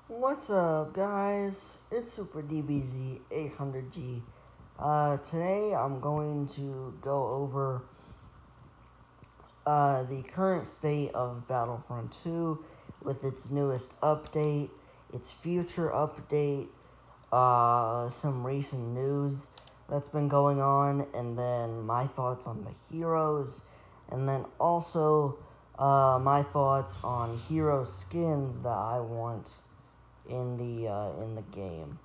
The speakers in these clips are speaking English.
What's up, guys? It's Super DBZ 800G. Today I'm going to go over the current state of Battlefront 2 with its newest update, its future update, some recent news that's been going on, and then my thoughts on the heroes, and then also my thoughts on hero skins that I want in the game.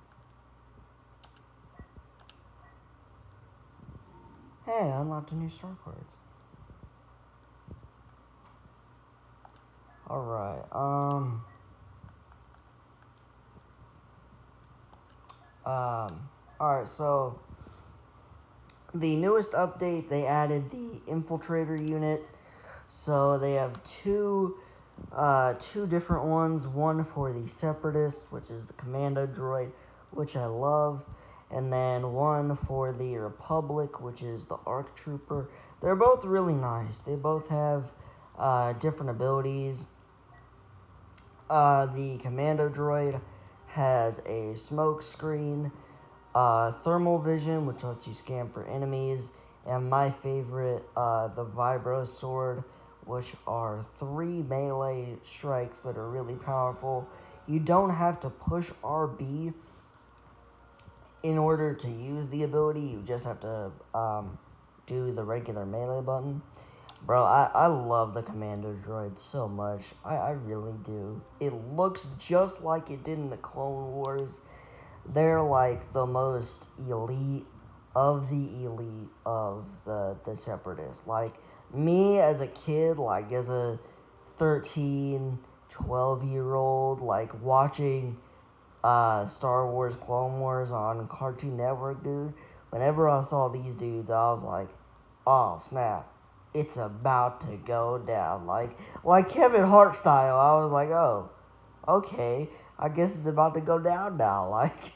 Hey, I unlocked a new star cards. Alright, alright, so the newest update, they added the infiltrator unit. So they have two different ones. One for the separatists, which is the commando droid, which I love, and then one for the Republic, which is the ARC Trooper. They're both really nice. They both have different abilities. The commando droid has a smoke screen, thermal vision, which lets you scan for enemies, and my favorite, the vibro sword, which are 3 melee strikes that are really powerful. You don't have to push RB in order to use the ability. You just have to do the regular melee button. Bro, I love the commando droid so much. I really do. It looks just like it did in the Clone Wars. They're like the most elite of the elite of the separatists. Like, me as a kid, like as a 13, 12-year-old, like watching Star Wars Clone Wars on Cartoon Network, dude, whenever I saw these dudes, I was like, oh snap, it's about to go down. Like Kevin Hart style, I was like, oh, okay, I guess it's about to go down now. Like,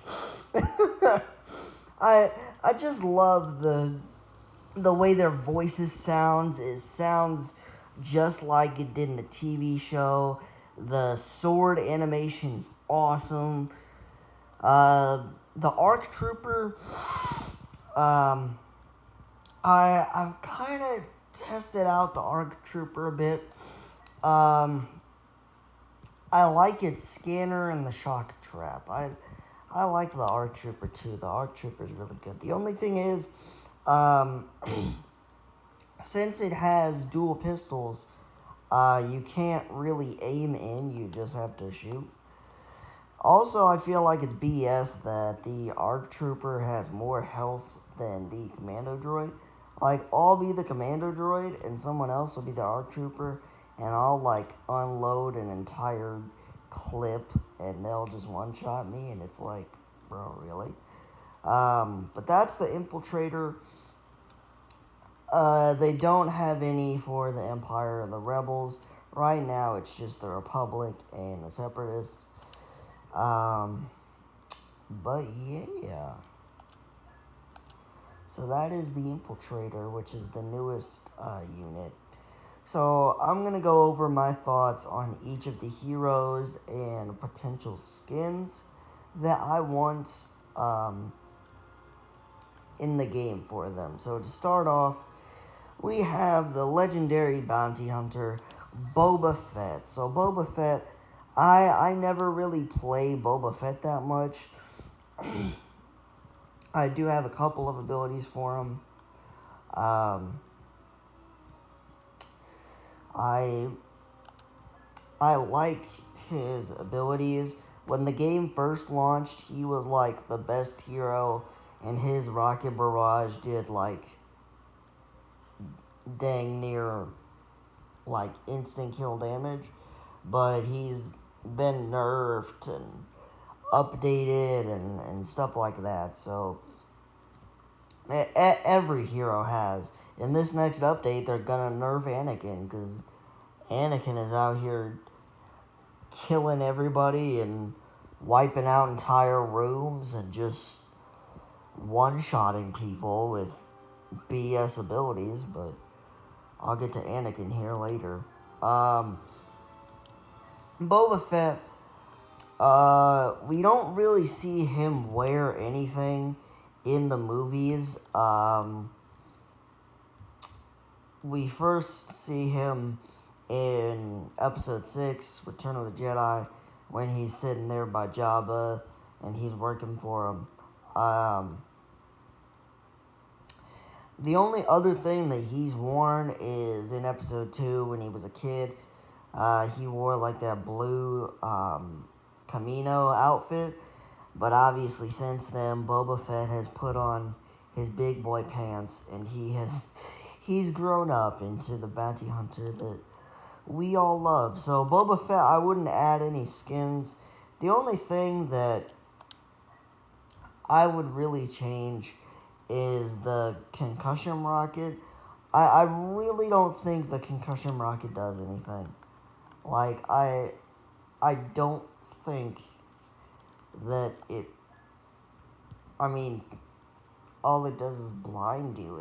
I just love the way their voices sounds. It sounds just like it did in the TV show. The sword animation is awesome. The ARC Trooper, I've kind of tested out the ARC Trooper a bit. I like its scanner and the shock trap. I like the ARC Trooper too. The ARC Trooper is really good. The only thing is, since it has dual pistols, you can't really aim in. You just have to shoot. Also, I feel like it's BS that the ARC Trooper has more health than the Commando Droid. Like, I'll be the Commando Droid, and someone else will be the ARC Trooper, and I'll, like, unload an entire clip, and they'll just one-shot me, and it's like, bro, really? But that's the Infiltrator. They don't have any for the Empire or the Rebels. Right now, it's just the Republic and the Separatists. But yeah. So that is the Infiltrator, which is the newest unit. So I'm going to go over my thoughts on each of the heroes and potential skins that I want in the game for them. So to start off, we have the legendary bounty hunter, Boba Fett. So Boba Fett, I never really play Boba Fett that much. I do have a couple of abilities for him. I like his abilities. When the game first launched, he was like the best hero, and his rocket barrage did like dang near like instant kill damage. But he's been nerfed and updated and stuff like that. So every hero has. In this next update, they're gonna nerf Anakin because Anakin is out here killing everybody and wiping out entire rooms and just one-shotting people with BS abilities. But I'll get to Anakin here later. Boba Fett, We don't really see him wear anything in the movies. We first see him in Episode 6, Return of the Jedi, when he's sitting there by Jabba and he's working for him. The only other thing that he's worn is in Episode 2 when he was a kid. He wore like that blue Camino outfit. But obviously since then, Boba Fett has put on his big boy pants and he's grown up into the bounty hunter that we all love. So Boba Fett, I wouldn't add any skins. The only thing that I would really change is the concussion rocket. I really don't think the concussion rocket does anything. Like, I don't think that it... I mean, all it does is blind you.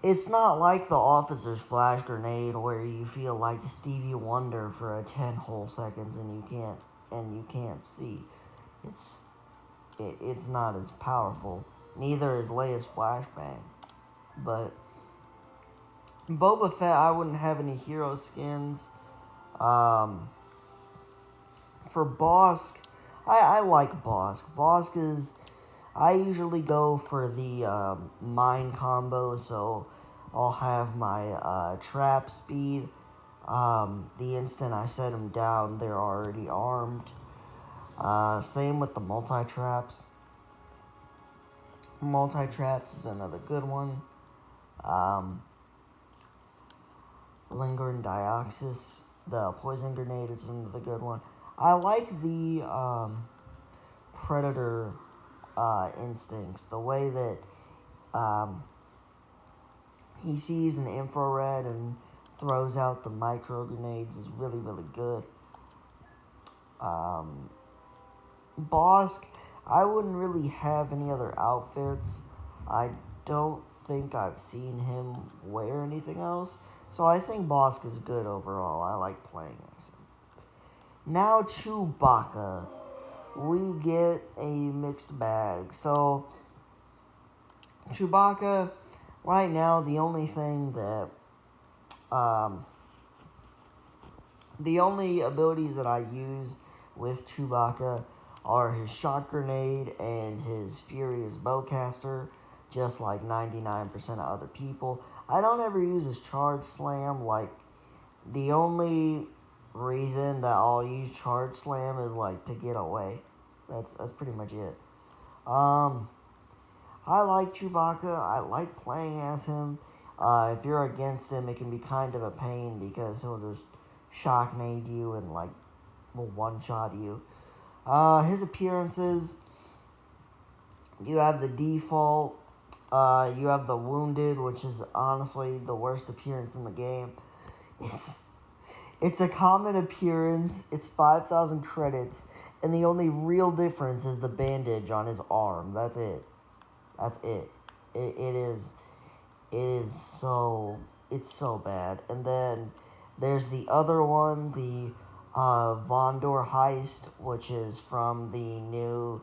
It's not like the officer's flash grenade where you feel like Stevie Wonder for 10 whole seconds and you can't see. It's not as powerful. Neither is Leia's flashbang. But Boba Fett, I wouldn't have any hero skins. For Bosk, I like Bosk. Bosk is... I usually go for the mine combo, so I'll have my trap speed. The instant I set them down, they're already armed. Same with the multi-traps. Multi-traps is another good one. Lingering Dioxis, the poison grenade is another good one. I like the Predator instincts. The way that he sees an infrared and throws out the micro grenades is really, really good. Bosk, I wouldn't really have any other outfits. I don't think I've seen him wear anything else. So I think Bosk is good overall. I like playing as him. Now Chewbacca. We get a mixed bag. So Chewbacca, right now, the only thing that... the only abilities that I use with Chewbacca are his shot grenade and his furious bowcaster, just like 99% of other people. I don't ever use his charge slam. Like, the only reason that I'll use charge slam is like to get away. That's pretty much it. I like Chewbacca. I like playing as him. If you're against him, it can be kind of a pain because he'll just shocknade you and like will one-shot you. His appearances, you have the default, you have the wounded, which is honestly the worst appearance in the game. It's a common appearance, it's 5,000 credits, and the only real difference is the bandage on his arm. That's it. It's so bad. And then there's the other one, the Vondor heist, which is from the new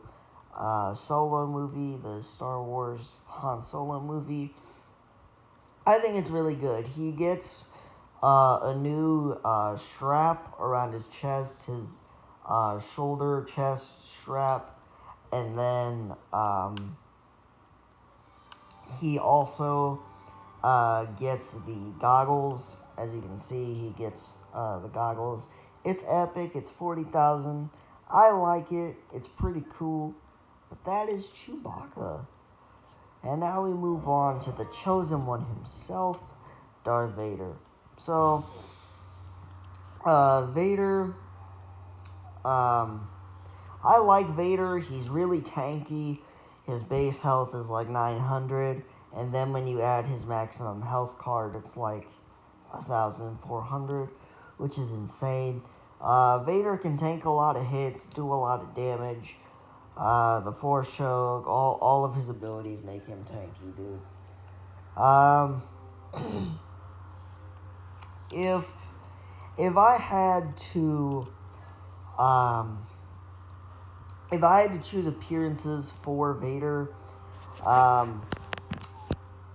Solo movie, the Star Wars Han Solo movie. I think it's really good. He gets a new strap around his chest, his shoulder chest strap, and then he also gets the goggles. As you can see, he gets the goggles. It's epic. It's 40,000. I like it. It's pretty cool. But that is Chewbacca. And now we move on to the chosen one himself, Darth Vader. So, Vader, I like Vader. He's really tanky. His base health is like 900. And then when you add his maximum health card, it's like 1,400, which is insane. Vader can tank a lot of hits, do a lot of damage. The Force Choke, all of his abilities make him tanky, dude. If I had to If I had to choose appearances for Vader, um,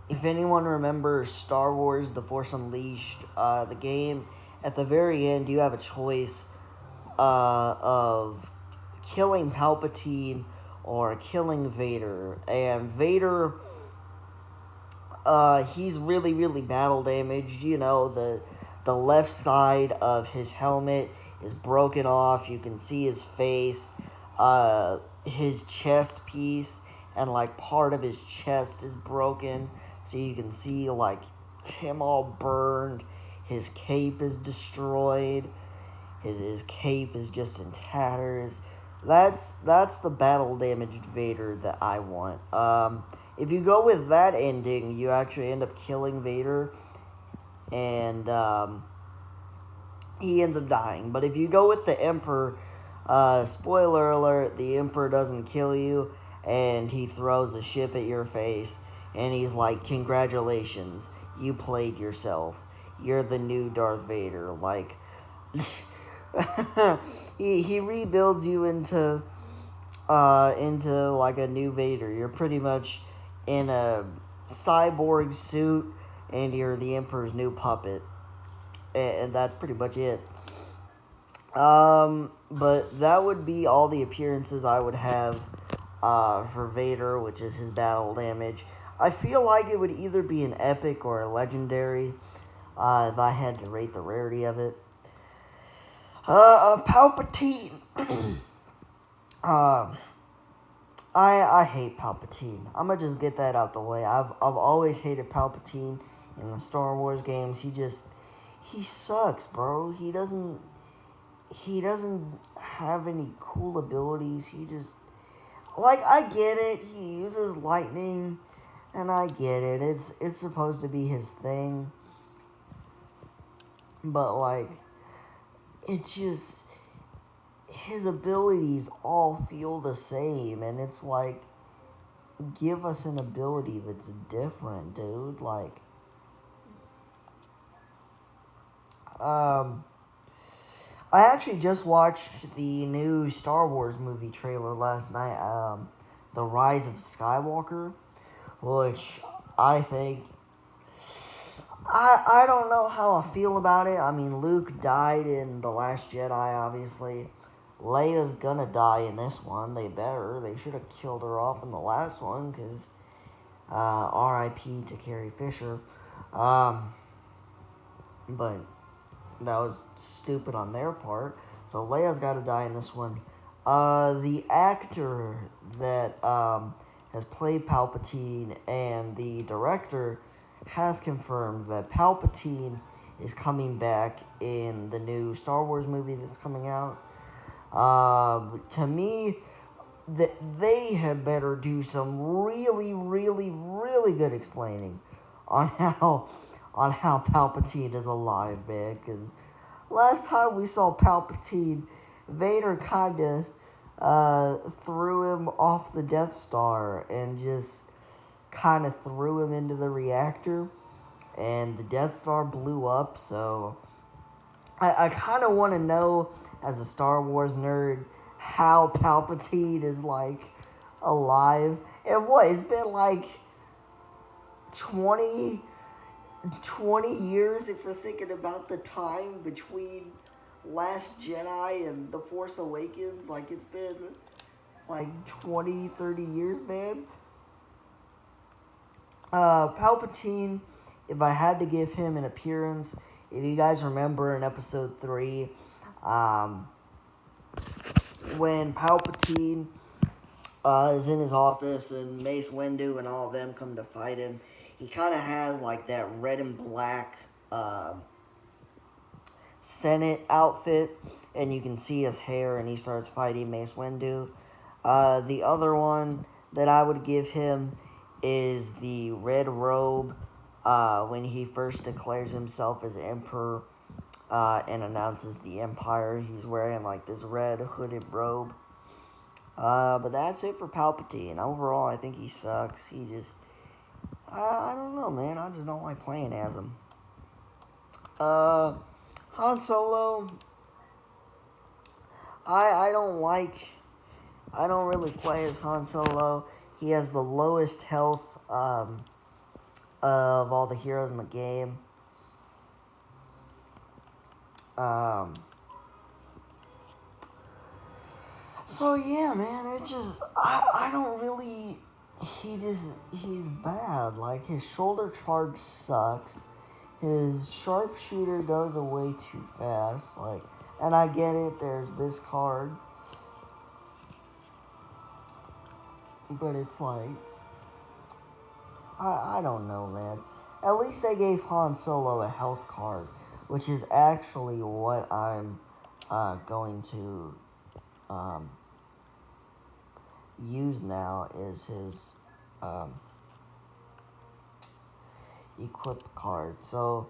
if anyone remembers Star Wars: The Force Unleashed, the game, at the very end you have a choice of killing Palpatine or killing Vader. And Vader, he's really, really battle damaged. You know, the left side of his helmet is broken off. You can see his face. His chest piece and like part of his chest is broken. So you can see like him all burned. His cape is destroyed. His cape is just in tatters. That's the battle damaged Vader that I want. If you go with that ending, you actually end up killing Vader, and he ends up dying. But if you go with the Emperor, spoiler alert, the Emperor doesn't kill you, and he throws a ship at your face, and he's like, "Congratulations, you played yourself. You're the new Darth Vader." Like, he rebuilds you into like a new Vader. You're pretty much in a cyborg suit, and you're the Emperor's new puppet, and that's pretty much it. But that would be all the appearances I would have for Vader, which is his battle damage. I feel like it would either be an epic or a legendary, if I had to rate the rarity of it. Palpatine. I hate Palpatine. I'm gonna just get that out the way. I've always hated Palpatine in the Star Wars games. He sucks, bro. He doesn't have any cool abilities. He just, like, I get it. He uses lightning, and I get it. It's supposed to be his thing. But like, it just, his abilities all feel the same, and it's like, give us an ability that's different, dude. Like, I actually just watched the new Star Wars movie trailer last night, The Rise of Skywalker, which I think, I don't know how I feel about it. I mean, Luke died in The Last Jedi, obviously. Leia's gonna die in this one. They better. They should have killed her off in the last one, because R.I.P. to Carrie Fisher. But that was stupid on their part. So Leia's got to die in this one. The actor that has played Palpatine and the director has confirmed that Palpatine is coming back in the new Star Wars movie that's coming out. To me, they had better do some really, really, really good explaining on how Palpatine is alive, man. Because last time we saw Palpatine, Vader kind of threw him off the Death Star and just kind of threw him into the reactor, and the Death Star blew up. So I kind of want to know, as a Star Wars nerd, how Palpatine is like alive. And what, it's been like 20 years, if you're thinking about the time between Last Jedi and The Force Awakens. Like, it's been like 20, 30 years, man. Palpatine, if I had to give him an appearance, if you guys remember in episode 3, when Palpatine is in his office and Mace Windu and all of them come to fight him, he kind of has like that red and black Senate outfit, and you can see his hair, and he starts fighting Mace Windu. The other one that I would give him is the red robe, when he first declares himself as Emperor and announces the Empire. He's wearing like this red hooded robe. But that's it for Palpatine. Overall, I think he sucks. He just, I don't know, man. I just don't like playing as him. Han Solo, I don't really play as Han Solo. He has the lowest health of all the heroes in the game. So yeah, man, I don't really, he's bad. Like, his shoulder charge sucks. His sharpshooter goes away too fast. Like, and I get it, there's this card. But it's like, I don't know, man. At least they gave Han Solo a health card, which is actually what I'm going to use now, is his equip card. So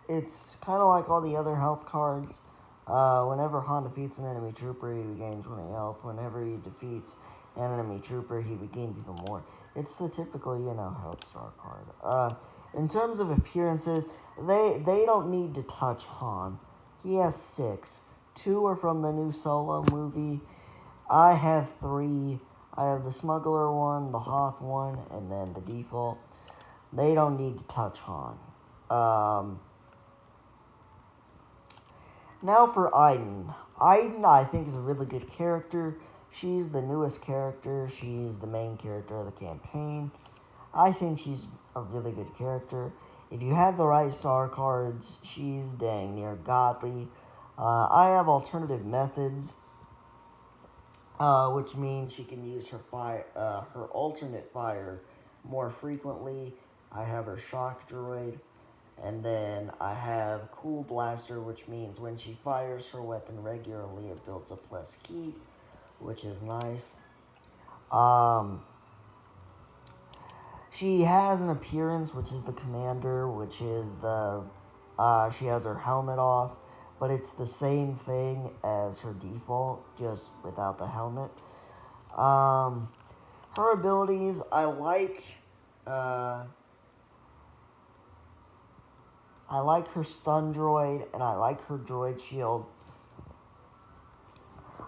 it's kind of like all the other health cards. Whenever Han defeats an enemy trooper, he regains 20 health. Whenever he defeats an enemy trooper, he regains even more. It's the typical, health star card. In terms of appearances, they don't need to touch Han. He has 6. 2 are from the new Solo movie. I have 3. I have the Smuggler one, the Hoth one, and then the default. They don't need to touch Han. Now for Iden. Iden, I think, is a really good character. She's the newest character. She's the main character of the campaign. I think she's a really good character. If you have the right star cards, she's dang near godly. I have alternative methods, which means she can use her alternate fire more frequently. I have her shock droid. And then I have Cool Blaster, which means when she fires her weapon regularly, it builds up less heat, which is nice. She has an appearance, which is the Commander, which is she has her helmet off, but it's the same thing as her default, just without the helmet. Her abilities, I like her stun droid, and I like her droid shield.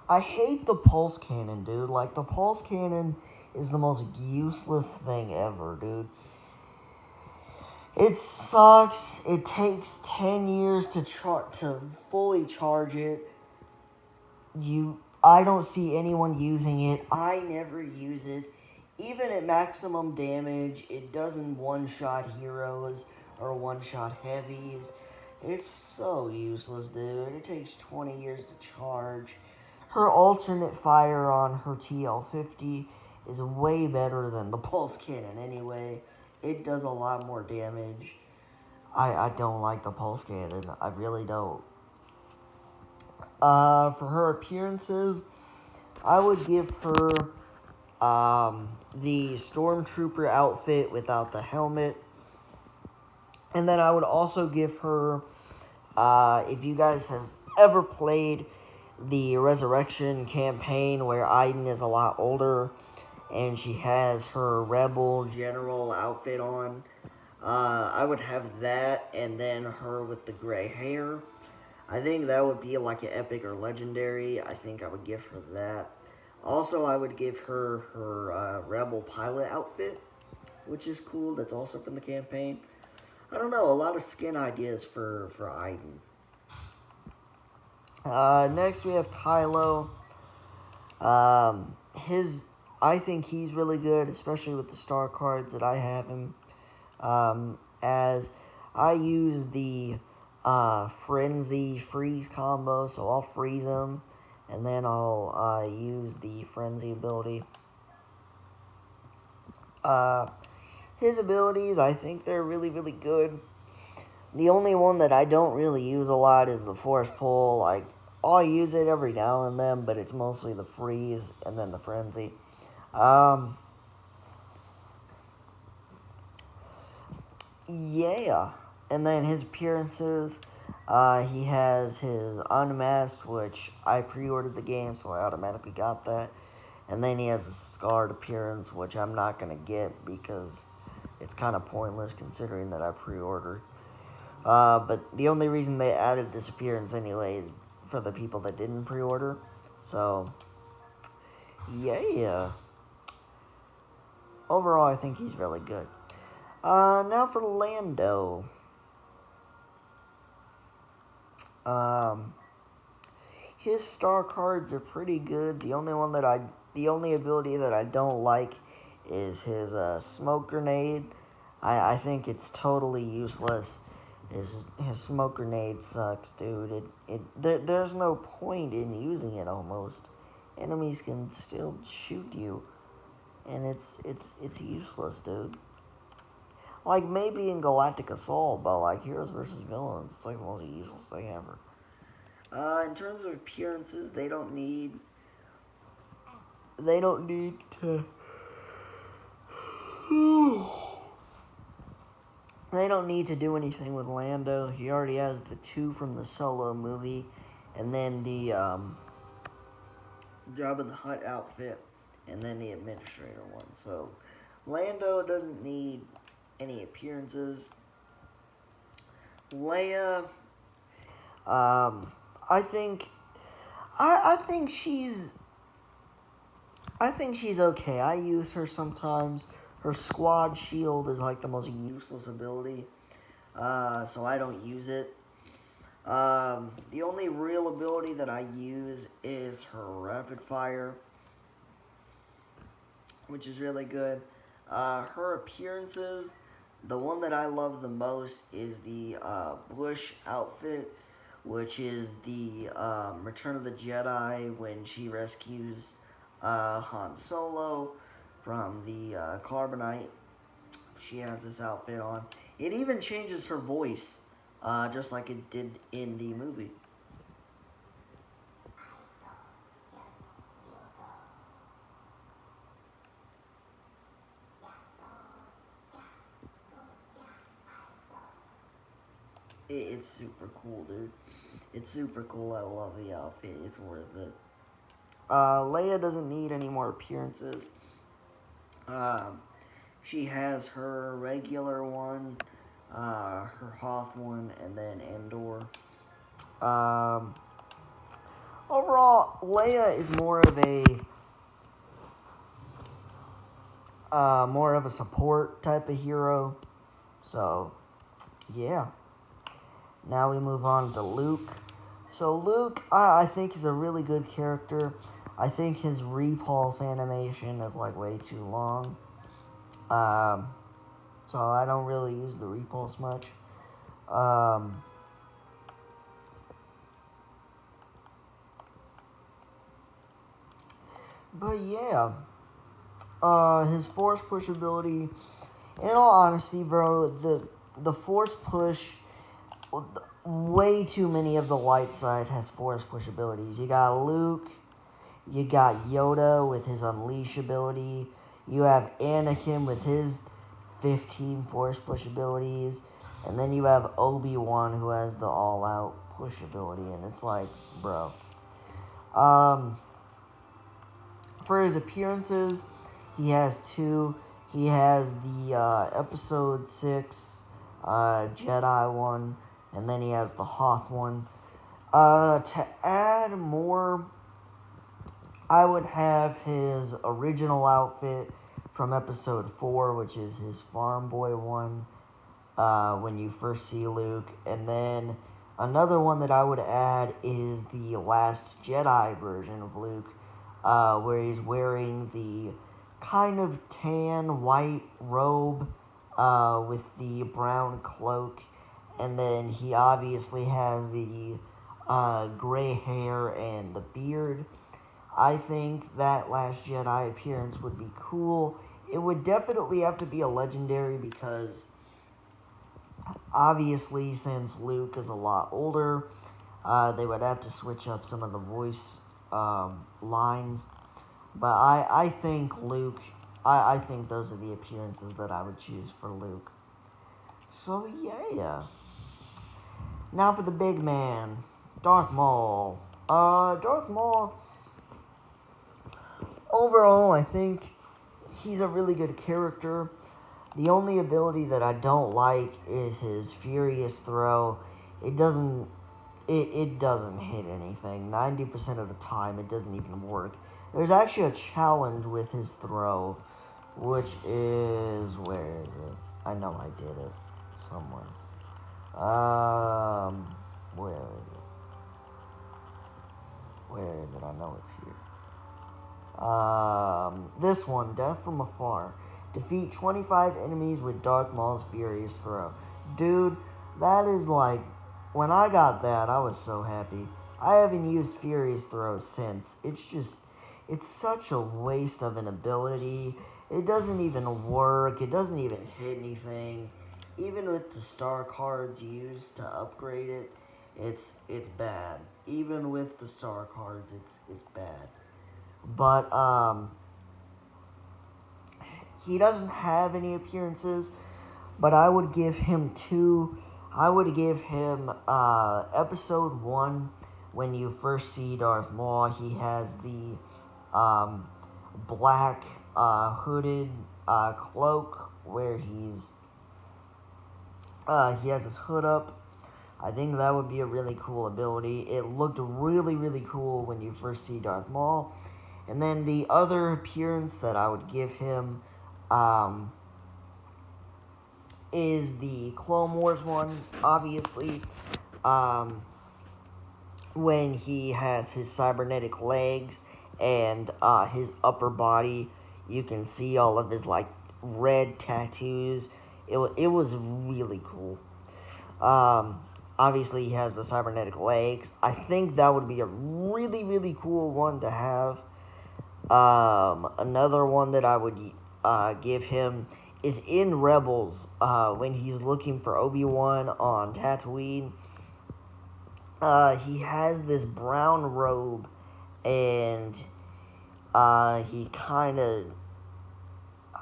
I hate the pulse cannon, dude. Like, the pulse cannon is the most useless thing ever, dude. It sucks. It takes 10 years to fully charge it. I don't see anyone using it. I never use it. Even at maximum damage, it doesn't one-shot heroes or one-shot heavies. It's so useless, dude. It takes 20 years to charge. Her alternate fire on her TL50 is way better than the pulse cannon anyway. It does a lot more damage. I don't like the pulse cannon. I really don't. For her appearances, I would give her the Stormtrooper outfit without the helmet. And then I would also give her, if you guys have ever played the Resurrection campaign where Iden is a lot older and she has her Rebel General outfit on, I would have that, and then her with the gray hair. I think that would be like an epic or legendary. I think I would give her that. Also, I would give her her Rebel pilot outfit, which is cool. That's also from the campaign. I don't know, a lot of skin ideas for Iden. Next we have Kylo. I think he's really good, especially with the star cards that I have him as. I use the Frenzy freeze combo, so I'll freeze him, and then I'll use the Frenzy ability. His abilities, I think they're really, really good. The only one that I don't really use a lot is the Force Pull. Like, I'll use it every now and then, but it's mostly the Freeze and then the Frenzy. Yeah. And then his appearances, he has his Unmasked, which I pre-ordered the game, so I automatically got that. And then he has a Scarred appearance, which I'm not going to get because it's kind of pointless considering that I pre-ordered. But the only reason they added this appearance anyway is for the people that didn't pre-order. So, yeah. Overall, I think he's really good. Now for Lando. His star cards are pretty good. The only ability that I don't like is his smoke grenade. I think it's totally useless. His smoke grenade sucks, dude. There's no point in using it almost. Enemies can still shoot you, and it's useless, dude. Like maybe in Galactic Assault, but like Heroes versus Villains, it's like the most useless thing ever. In terms of appearances, they don't need to. They don't need to do anything with Lando. He already has the 2 from the Solo movie, and then the Jabba the Hutt outfit, and then the Administrator one. So Lando doesn't need any appearances. Leia, I think she's okay. I use her sometimes. Her squad shield is like the most useless ability, so I don't use it. The only real ability that I use is her rapid fire, which is really good. Her appearances, the one that I love the most is the Bush outfit, which is the Return of the Jedi when she rescues Han Solo from the Carbonite. She has this outfit on. It even changes her voice, just like it did in the movie. It's super cool, dude. It's super cool. I love the outfit. It's worth it. Leia doesn't need any more appearances. She has her regular one, her Hoth one, and then Endor. Overall, Leia is more of a support type of hero. So, yeah. Now we move on to Luke. So Luke, I think is a really good character. I think his repulse animation is like way too long. So I don't really use the repulse much. But yeah, his force push ability. In all honesty, bro, the force push. Way too many of the light side has force push abilities. You got Luke, you got Yoda with his Unleash ability, you have Anakin with his 15 force push abilities, and then you have Obi-Wan who has the all-out push ability, and it's like, bro. For his appearances, he has 2. He has the Episode 6 Jedi one, and then he has the Hoth one. To add more, I would have his original outfit from Episode 4, which is his Farm Boy one, when you first see Luke. And then another one that I would add is the Last Jedi version of Luke, where he's wearing the kind of tan white robe with the brown cloak. And then he obviously has the gray hair and the beard. I think that Last Jedi appearance would be cool. It would definitely have to be a legendary because obviously since Luke is a lot older, they would have to switch up some of the voice lines. But I think Luke, I think those are the appearances that I would choose for Luke. So yeah. Now for the big man, Darth Maul. Darth Maul, overall, I think he's a really good character. The only ability that I don't like is his Furious Throw. It it doesn't hit anything. 90% of the time, it doesn't even work. There's actually a challenge with his throw, which is, where is it? I know I did it somewhere. Where is it? Where is it? I know it's here. This one, Death from Afar. Defeat 25 enemies with Darth Maul's Furious Throw. Dude, that is like, when I got that, I was so happy. I haven't used Furious Throw since. It's such a waste of an ability. It doesn't even work. It doesn't even hit anything. Even with the star cards used to upgrade it, it's bad. Even with the star cards, it's bad. But he doesn't have any appearances, but I would give him two. I would give him episode 1 when you first see Darth Maul. He has the black hooded cloak where he has his hood up. I think that would be a really cool ability. It looked really, really cool when you first see Darth Maul. And then the other appearance that I would give him is the Clone Wars one, obviously. When he has his cybernetic legs and his upper body, you can see all of his like red tattoos. It was really cool. Obviously, he has the cybernetic legs. I think that would be a really, really cool one to have. Another one that I would give him is in Rebels, when he's looking for Obi-Wan on Tatooine. He has this brown robe, and he kind of,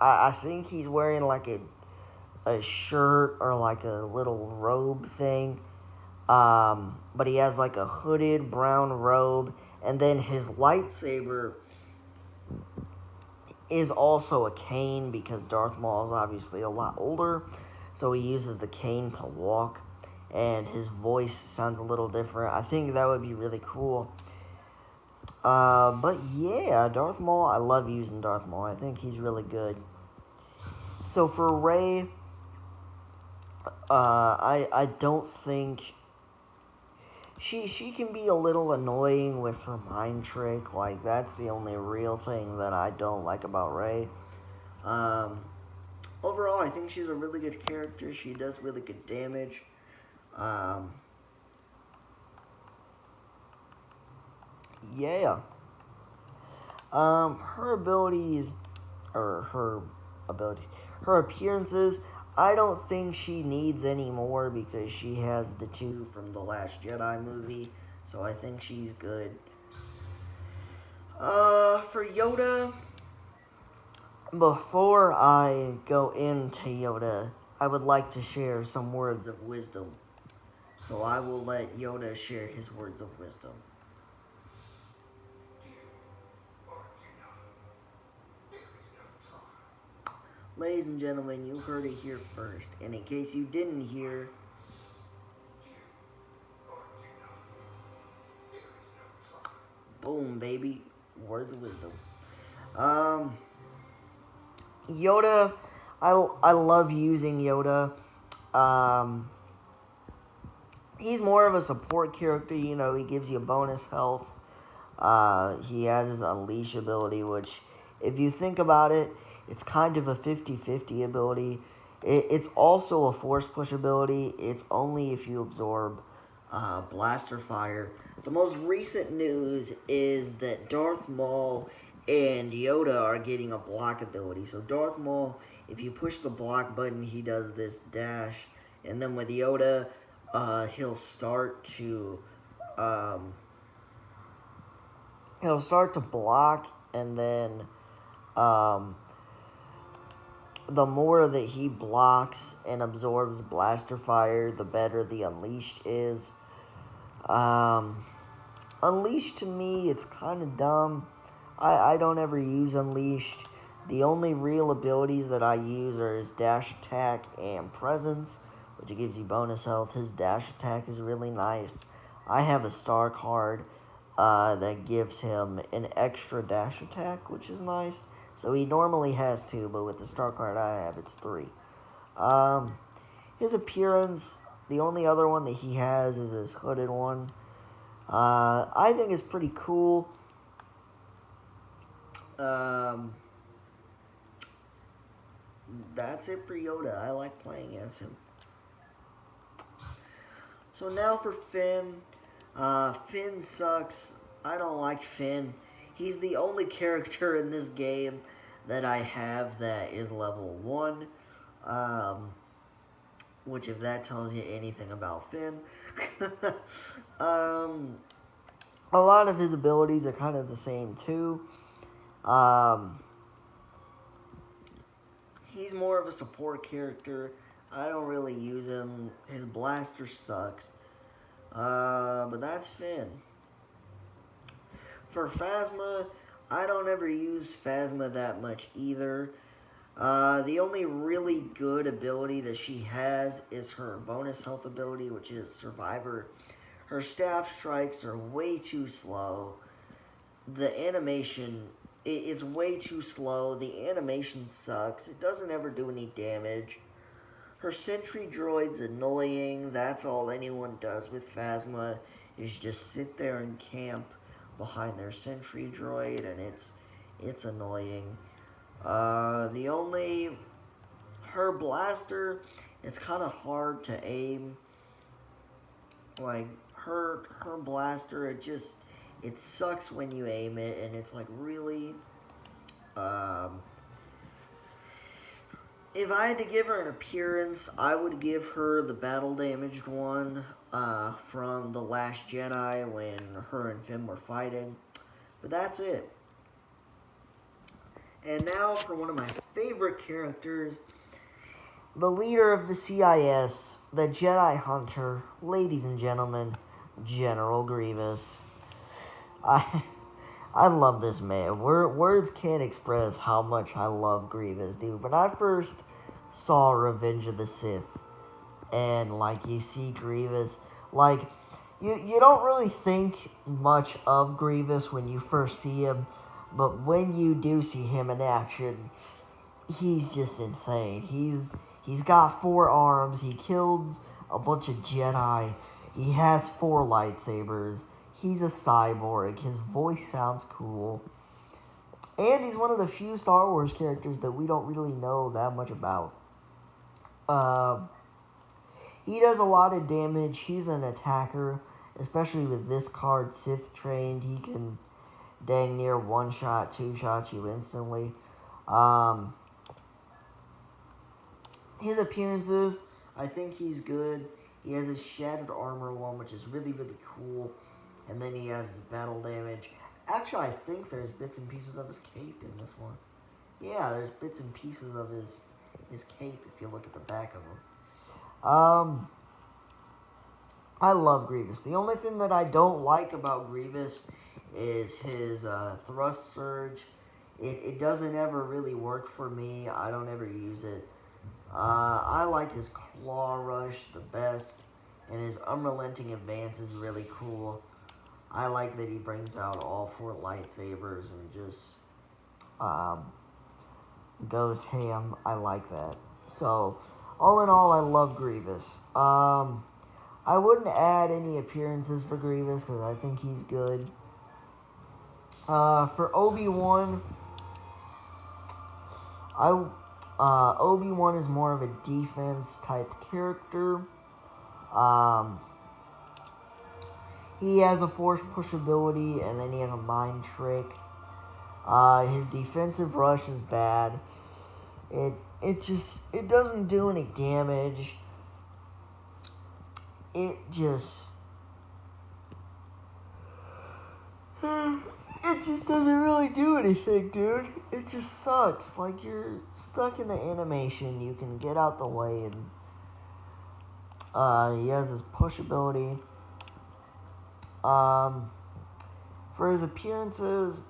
I think he's wearing like a shirt or like a little robe thing. But he has like a hooded brown robe, and then his lightsaber is also a cane because Darth Maul is obviously a lot older, so he uses the cane to walk, and his voice sounds a little different. I think that would be really cool. But yeah, Darth Maul, I love using Darth Maul. I think he's really good. So for Rey, I don't think she can be a little annoying with her mind trick. Like, that's the only real thing that I don't like about Rey. Overall, I think she's a really good character. She does really good damage. Yeah. Her abilities, her appearances, I don't think she needs any more because she has the 2 from the Last Jedi movie, so I think she's good. For Yoda, before I go into Yoda, I would like to share some words of wisdom. So I will let Yoda share his words of wisdom. Ladies and gentlemen, you heard it here first. And in case you didn't hear, boom, baby. Words of wisdom. Yoda, I love using Yoda. He's more of a support character, you know, he gives you bonus health. He has his Unleash ability, which, if you think about it, it's kind of a 50-50 ability. It's also a Force Push ability. It's only if you absorb Blaster Fire. The most recent news is that Darth Maul and Yoda are getting a block ability. So Darth Maul, if you push the block button, he does this dash. And then with Yoda, he'll start to block, and then the more that he blocks and absorbs blaster fire, the better the Unleashed is. Unleashed, to me, it's kind of dumb. I don't ever use Unleashed. The only real abilities that I use are his dash attack and presence, which gives you bonus health. His dash attack is really nice. I have a star card that gives him an extra dash attack, which is nice. So he normally has 2, but with the star card I have, it's 3. His appearance, the only other one that he has is his hooded one. I think is pretty cool. That's it for Yoda. I like playing as him. So now for Finn. Finn sucks. I don't like Finn. He's the only character in this game that I have that is level 1. Which, if that tells you anything about Finn. A lot of his abilities are kind of the same, too. He's more of a support character. I don't really use him. His blaster sucks. But that's Finn. For Phasma, I don't ever use Phasma that much either. The only really good ability that she has is her bonus health ability, which is Survivor. Her staff strikes are way too slow. The animation is way too slow. The animation sucks. It doesn't ever do any damage. Her sentry droid's annoying. That's all anyone does with Phasma, is just sit there and camp behind their sentry droid, and it's annoying. Her blaster, it's kind of hard to aim. Like, her blaster, it sucks when you aim it, and it's like really, if I had to give her an appearance, I would give her the battle damaged one, from The Last Jedi when her and Finn were fighting. But that's it. And now for one of my favorite characters, the leader of the CIS, the Jedi Hunter, ladies and gentlemen, General Grievous. I love this man. Words can't express how much I love Grievous, dude. When I first saw Revenge of the Sith, and, like, you see Grievous, like, you don't really think much of Grievous when you first see him, but when you do see him in action, he's just insane. He's got 4 arms, he kills a bunch of Jedi, he has 4 lightsabers, he's a cyborg, his voice sounds cool, and he's one of the few Star Wars characters that we don't really know that much about. He does a lot of damage. He's an attacker, especially with this card, Sith Trained. He can dang near 1-shot, 2-shot you instantly. His appearances, I think he's good. He has his Shattered Armor one, which is really, really cool. And then he has his battle damage. Actually, I think there's bits and pieces of his cape in this one. Yeah, there's bits and pieces of his cape if you look at the back of him. I love Grievous. The only thing that I don't like about Grievous is his thrust surge. It doesn't ever really work for me. I don't ever use it. I like his claw rush the best, and his unrelenting advance is really cool. I like that he brings out all 4 lightsabers and just goes ham. I like that. So, all in all, I love Grievous. I wouldn't add any appearances for Grievous because I think he's good. For Obi-Wan, Obi-Wan is more of a defense type character. He has a force push ability, and then he has a mind trick. His defensive rush is bad. It doesn't do any damage. It just doesn't really do anything, dude. It just sucks. Like, you're stuck in the animation. You can get out the way, and he has his push ability. For his appearances,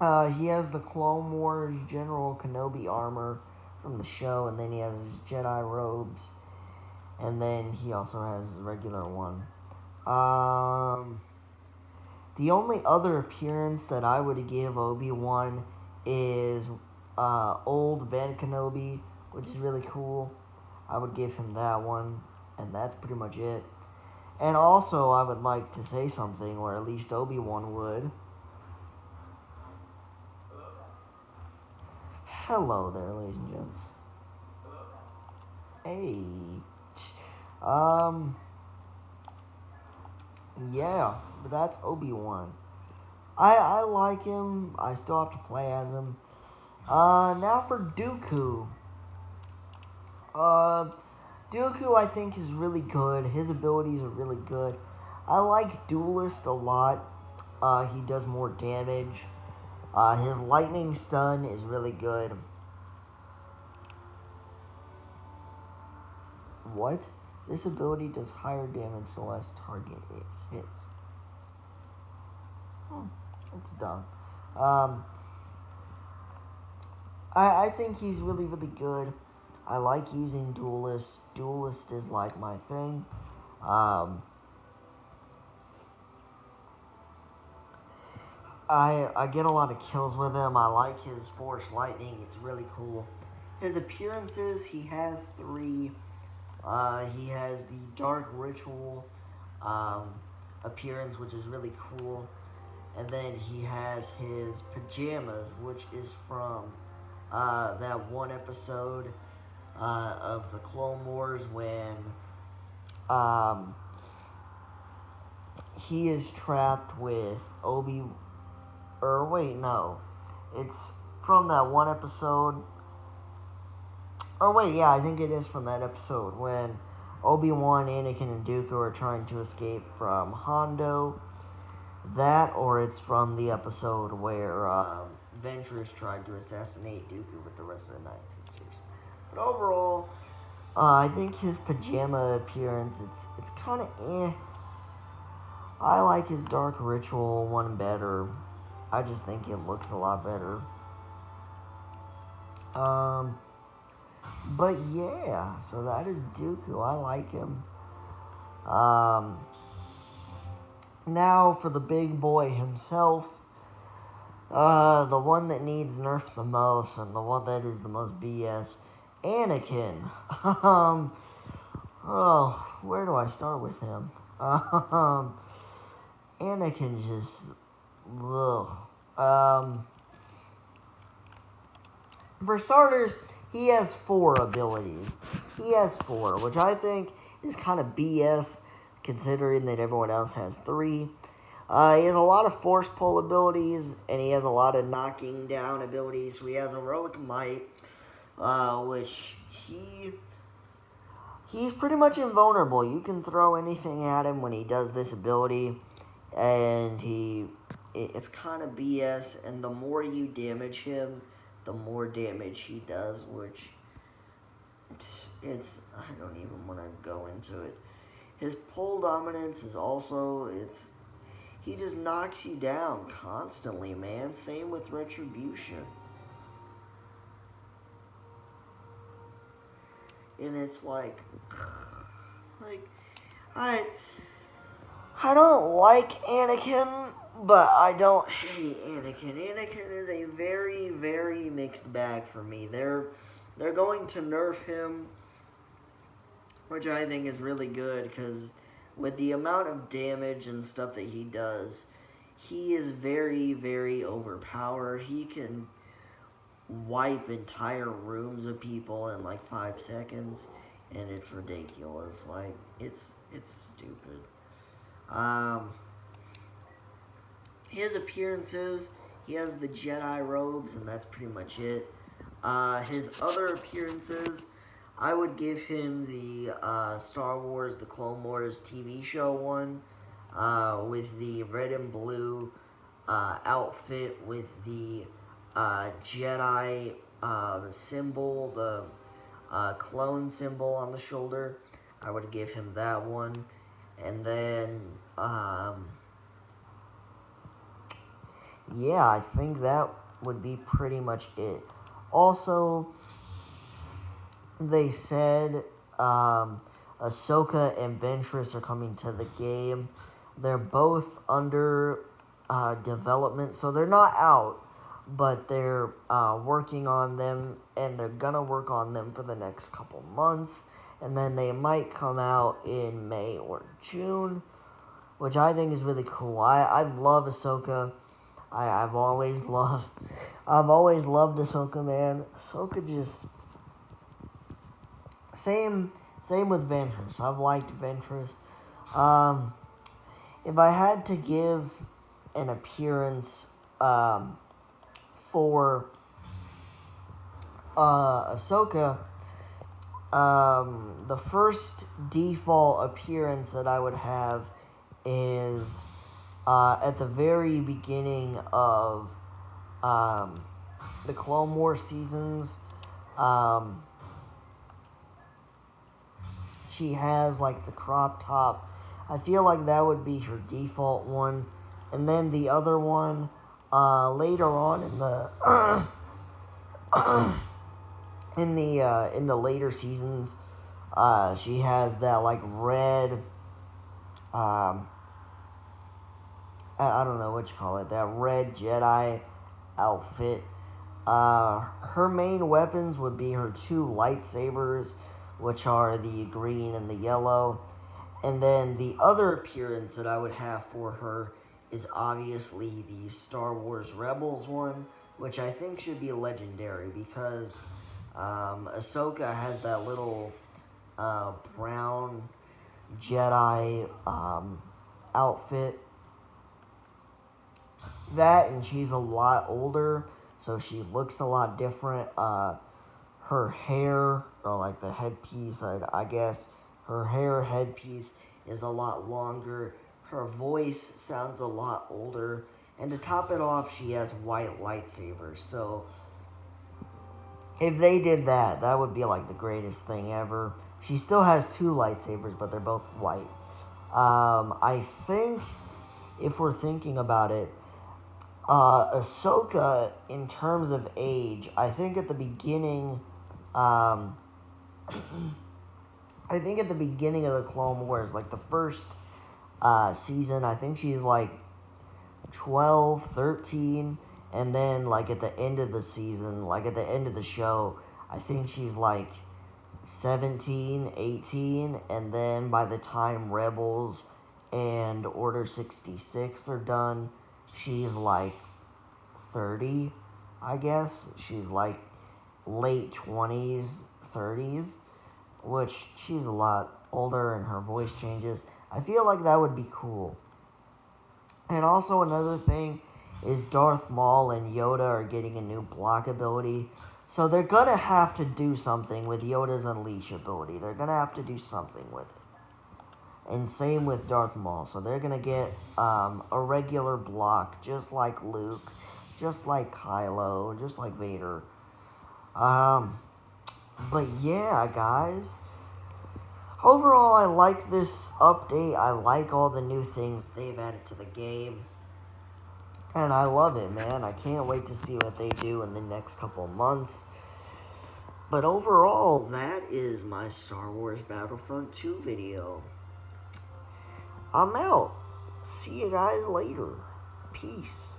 he has the Clone Wars General Kenobi armor from the show, and then he has his Jedi robes. And then he also has a regular one. The only other appearance that I would give Obi-Wan is old Ben Kenobi, which is really cool. I would give him that one, and that's pretty much it. And also, I would like to say something, or at least Obi-Wan would. Hello there, ladies and gents. Hey. Yeah, but that's Obi-Wan. I like him. I still have to play as him. Now for Dooku. Dooku I think is really good. His abilities are really good. I like Duelist a lot. He does more damage. His lightning stun is really good. What? This ability does higher damage the less target it hits. It's dumb. I think he's really, really good. I like using Duelist. Duelist is like my thing. I get a lot of kills with him. I like his Force Lightning. It's really cool. His appearances, he has 3. He has the Dark Ritual appearance, which is really cool. And then he has his Pajamas, which is from that one episode of the Clone Wars when he is trapped with it's from that one episode. I think it is from that episode when Obi-Wan, Anakin, and Dooku are trying to escape from Hondo. That, or it's from the episode where Ventress tried to assassinate Dooku with the rest of the Night Sisters. But overall, I think his pajama appearance, it's kind of eh. I like his Dark Ritual one better. I just think it looks a lot better. But yeah, so that is Dooku. I like him. Now for the big boy himself. The one that needs nerfed the most and the one that is the most BS. Anakin. Where do I start with him? Anakin just... For starters, he has 4 abilities. He has 4, which I think is kind of BS considering that everyone else has 3. He has a lot of Force Pull abilities, and he has a lot of knocking down abilities. So he has Heroic Might, which he's pretty much invulnerable. You can throw anything at him when he does this ability, and it's kind of BS, and the more you damage him, the more damage he does, which I don't even want to go into it. His pull dominance is also, he just knocks you down constantly, man. Same with Retribution. And it's like I don't like Anakin, but I don't hate Anakin. Anakin is a very, very mixed bag for me. They're going to nerf him, which I think is really good, because with the amount of damage and stuff that he does, he is very, very overpowered. He can wipe entire rooms of people in like 5 seconds, and it's ridiculous. Like, it's stupid. His appearances, he has the Jedi robes, and that's pretty much it. His other appearances, I would give him the Star Wars, the Clone Wars TV show one, with the red and blue outfit with the Jedi symbol, the clone symbol on the shoulder. I would give him that one. And then, yeah, I think that would be pretty much it. Also, they said Ahsoka and Ventress are coming to the game. They're both under development, so they're not out, but they're working on them, and they're gonna work on them for the next couple months, and then they might come out in May or June, which I think is really cool. I love Ahsoka. I've always loved Ahsoka, man. Ahsoka just same with Ventress. I've liked Ventress. If I had to give an appearance for Ahsoka, the first default appearance that I would have is at the very beginning of the Clone Wars seasons. She has like the crop top. I feel like that would be her default one. And then the other one, later on in the later seasons, she has that like red, I don't know what you call it, that red Jedi outfit. Her main weapons would be her two lightsabers, which are the green and the yellow. And then the other appearance that I would have for her is obviously the Star Wars Rebels one, which I think should be legendary because Ahsoka has that little brown Jedi outfit. That, and she's a lot older, so she looks a lot different. Her hair, or like the headpiece, I guess, her hair headpiece is a lot longer. Her voice sounds a lot older. And to top it off, she has white lightsabers. So if they did that, that would be like the greatest thing ever. She still has two lightsabers, but they're both white. I think, if we're thinking about it, Ahsoka, in terms of age, I think at the beginning, I think at the beginning of the Clone Wars, like the first season, I think she's like 12, 13, and then like at the end of the season, like at the end of the show, I think she's like 17, 18, and then by the time Rebels and Order 66 are done, she's like 30, I guess. She's like late 20s, 30s, which she's a lot older and her voice changes. I feel like that would be cool. And also another thing is Darth Maul and Yoda are getting a new block ability. So they're going to have to do something with Yoda's Unleash ability. They're going to have to do something with it. And same with Darth Maul. So they're going to get a regular block, just like Luke, just like Kylo, just like Vader. But yeah, guys. Overall, I like this update. I like all the new things they've added to the game. And I love it, man. I can't wait to see what they do in the next couple months. But overall, that is my Star Wars Battlefront 2 video. I'm out. See you guys later. Peace.